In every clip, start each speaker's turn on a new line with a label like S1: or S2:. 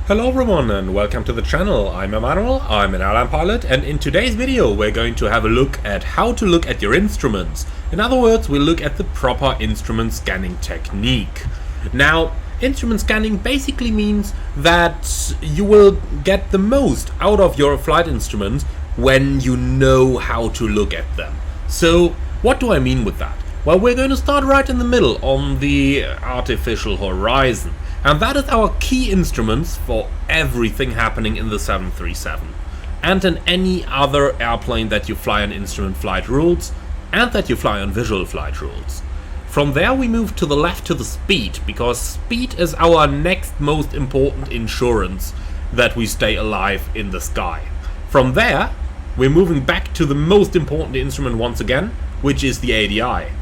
S1: Hello everyone and welcome to the channel. I'm Emmanuel, I'm an airline pilot, and in today's video we're going to have a look at how to look at your instruments. In other words, we'll look at the proper instrument scanning technique. Now, instrument scanning basically means that you will get the most out of your flight instruments when you know how to look at them. So, what do I mean with that? Well, we're going to start right in the middle on the artificial horizon. And that is our key instruments for everything happening in the 737 and in any other airplane that you fly on instrument flight rules and that you fly on visual flight rules. From there we move to the left to the speed, because speed is our next most important insurance that we stay alive in the sky. From there we're moving back to the most important instrument once again, which is the ADI.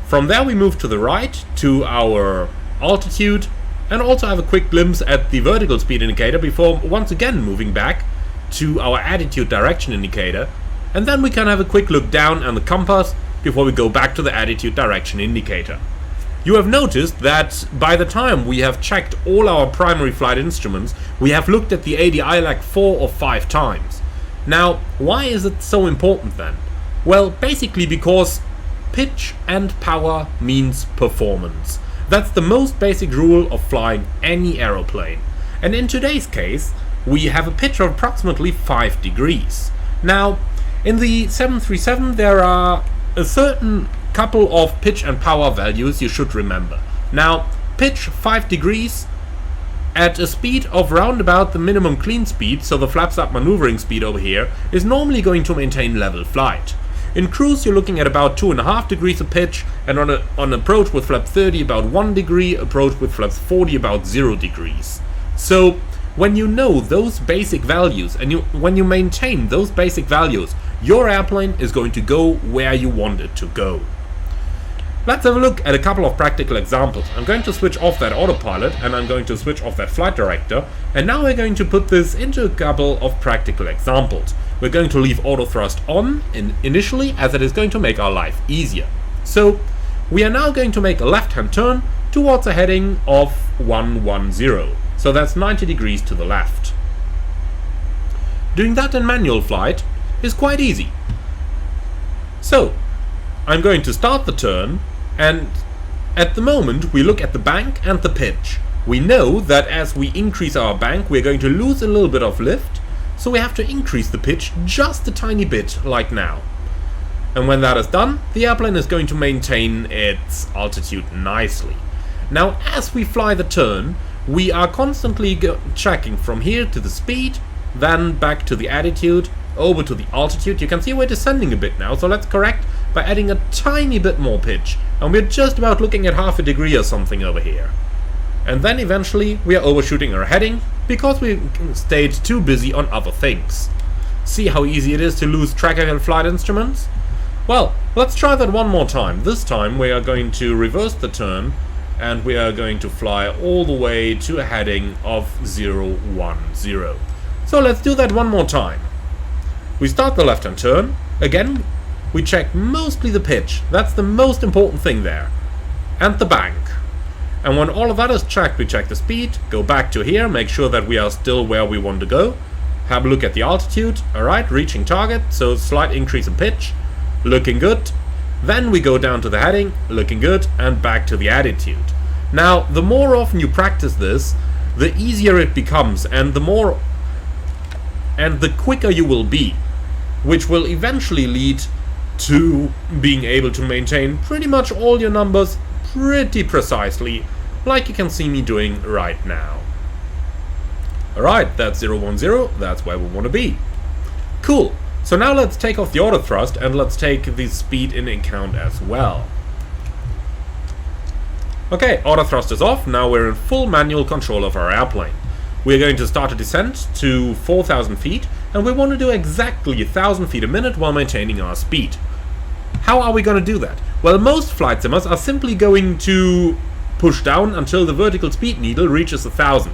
S1: From there we move to the right to our altitude and also have a quick glimpse at the vertical speed indicator before once again moving back to our attitude direction indicator, and then we can have a quick look down on the compass before we go back to the attitude direction indicator. You have noticed that by the time we have checked all our primary flight instruments, we have looked at the ADI like 4 or 5 times. Now, why is it so important then? Well, basically because pitch and power means performance. That's the most basic rule of flying any aeroplane. And in today's case, we have a pitch of approximately 5 degrees. Now, in the 737 there are a certain couple of pitch and power values you should remember. Now, pitch 5 degrees at a speed of round about the minimum clean speed, so the flaps up maneuvering speed over here, is normally going to maintain level flight. In cruise you're looking at about 2.5 degrees of pitch, and on approach with flap 30 about 1 degree, approach with flaps 40 about 0 degrees. So when you know those basic values and when you maintain those basic values, your airplane is going to go where you want it to go. Let's have a look at a couple of practical examples. I'm going to switch off that autopilot and I'm going to switch off that flight director, and now we're going to put this into a couple of practical examples. We're going to leave auto thrust on initially, as it is going to make our life easier. So we are now going to make a left-hand turn towards a heading of 110. So that's 90 degrees to the left. Doing that in manual flight is quite easy. So I'm going to start the turn, and at the moment we look at the bank and the pitch. We know that as we increase our bank we're going to lose a little bit of lift, so we have to increase the pitch just a tiny bit, like now. And when that is done, the airplane is going to maintain its altitude nicely. Now, as we fly the turn, we are constantly checking from here to the speed, then back to the attitude, over to the altitude. You can see we're descending a bit now, so let's correct by adding a tiny bit more pitch. And we're just about looking at half a degree or something over here. And then eventually we are overshooting our heading because we stayed too busy on other things. See how easy it is to lose track of your flight instruments? Well, let's try that one more time. This time we are going to reverse the turn and we are going to fly all the way to a heading of 010. So let's do that one more time. We start the left-hand turn. Again, we check mostly the pitch. That's the most important thing there. And the bank. And when all of that is checked, we check the speed, go back to here, make sure that we are still where we want to go, have a look at the altitude, alright, reaching target, so slight increase in pitch, looking good. Then we go down to the heading, looking good, and back to the attitude. Now, the more often you practice this, the easier it becomes, and the quicker you will be, which will eventually lead to being able to maintain pretty much all your numbers pretty precisely, like you can see me doing right now. Alright, that's 010, that's where we want to be. Cool, so now let's take off the auto thrust and let's take the speed in account as well. Okay, auto thrust is off, now we're in full manual control of our airplane. We're going to start a descent to 4,000 feet, and we want to do exactly 1,000 feet a minute while maintaining our speed. How are we going to do that? Well, most flight simmers are simply going to push down until the vertical speed needle reaches 1,000.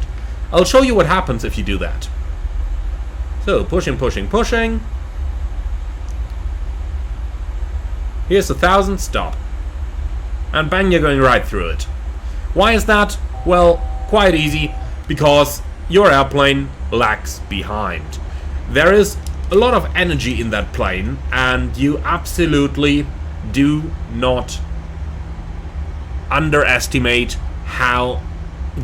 S1: I'll show you what happens if you do that. So, pushing, pushing, pushing. Here's 1,000, stop. And bang, you're going right through it. Why is that? Well, quite easy. because your airplane lags behind. There is a lot of energy in that plane, and you absolutely do not underestimate how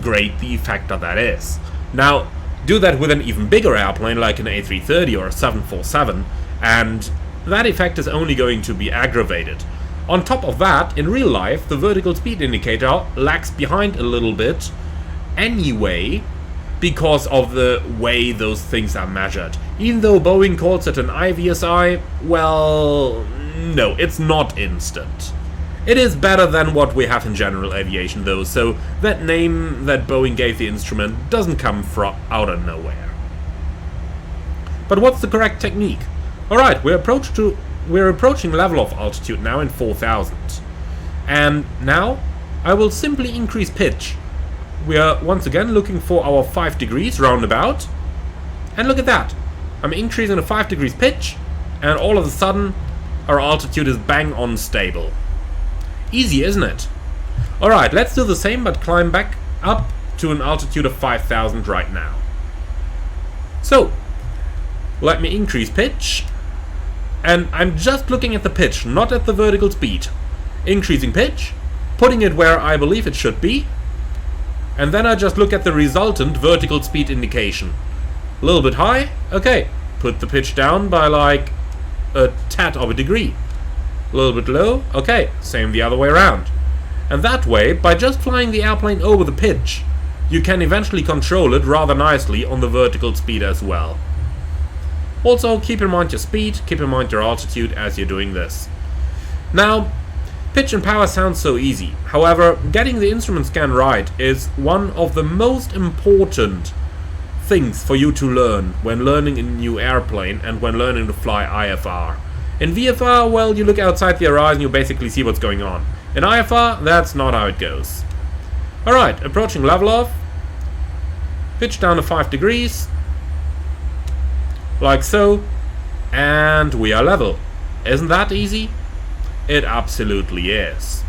S1: great the effect of that is. Now, do that with an even bigger airplane like an A330 or a 747, and that effect is only going to be aggravated. On top of that, in real life, the vertical speed indicator lags behind a little bit anyway, because of the way those things are measured. Even though Boeing calls it an IVSI, well, no, it's not instant. It is better than what we have in general aviation though, so that name that Boeing gave the instrument doesn't come from out of nowhere. But what's the correct technique? Alright, we're approaching level of altitude now in 4000. And now I will simply increase pitch. We are once again looking for our 5 degrees roundabout. And look at that. I'm increasing the 5 degrees pitch, and all of a sudden our altitude is bang on stable. Easy, isn't it? Alright, let's do the same but climb back up to an altitude of 5000 right now. So, let me increase pitch. And I'm just looking at the pitch, not at the vertical speed. Increasing pitch, putting it where I believe it should be. And then I just look at the resultant vertical speed indication. A little bit high, okay. Put the pitch down by like a tad of a degree. A little bit low, okay, same the other way around. And that way, by just flying the airplane over the pitch, you can eventually control it rather nicely on the vertical speed as well. Also, keep in mind your speed, keep in mind your altitude as you're doing this. Now, pitch and power sounds so easy. However, getting the instrument scan right is one of the most important things for you to learn when learning a new airplane and when learning to fly IFR. In VFR, well, you look outside the horizon, you basically see what's going on. In IFR, that's not how it goes. Alright, approaching level off. Pitch down to 5 degrees. Like so. And we are level. Isn't that easy? It absolutely is.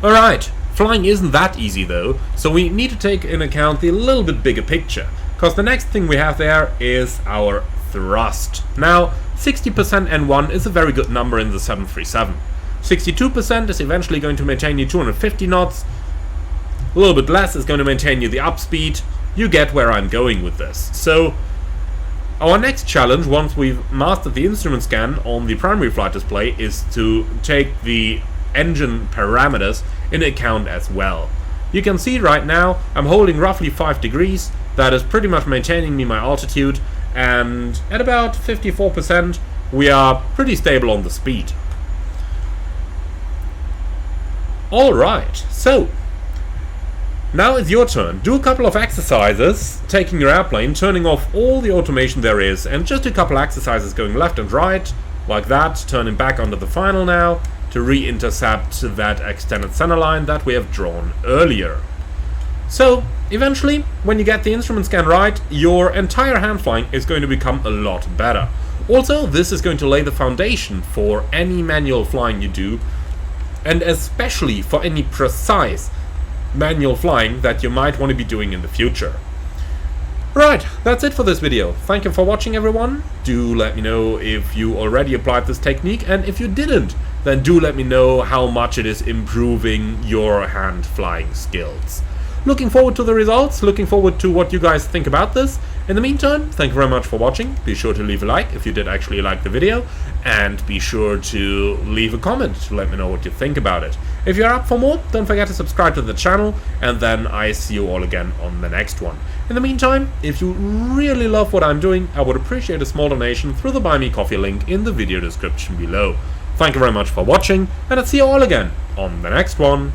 S1: Alright, flying isn't that easy though, so we need to take into account the little bit bigger picture. Because the next thing we have there is our thrust. Now, 60% N1 is a very good number in the 737. 62% is eventually going to maintain you 250 knots. A little bit less is going to maintain you the up speed. You get where I'm going with this. So, our next challenge, once we've mastered the instrument scan on the primary flight display, is to take the engine parameters into account as well. You can see right now I'm holding roughly 5 degrees. That is pretty much maintaining me my altitude, and at about 54% we are pretty stable on the speed. Alright, so now it's your turn. Do a couple of exercises, taking your airplane, turning off all the automation there is, and just a couple exercises going left and right, like that, turning back onto the final now, to re-intercept that extended center line that we have drawn earlier. So, eventually, when you get the instrument scan right, your entire hand flying is going to become a lot better. Also, this is going to lay the foundation for any manual flying you do, and especially for any precise manual flying that you might want to be doing in the future. Right, that's it for this video. Thank you for watching, everyone. Do let me know if you already applied this technique, and if you didn't, then do let me know how much it is improving your hand flying skills. Looking forward to the results, looking forward to what you guys think about this. In the meantime, thank you very much for watching. Be sure to leave a like if you did actually like the video, and be sure to leave a comment to let me know what you think about it. If you're up for more, don't forget to subscribe to the channel, and then I see you all again on the next one. In the meantime, if you really love what I'm doing, I would appreciate a small donation through the Buy Me Coffee link in the video description below. Thank you very much for watching, and I'll see you all again on the next one.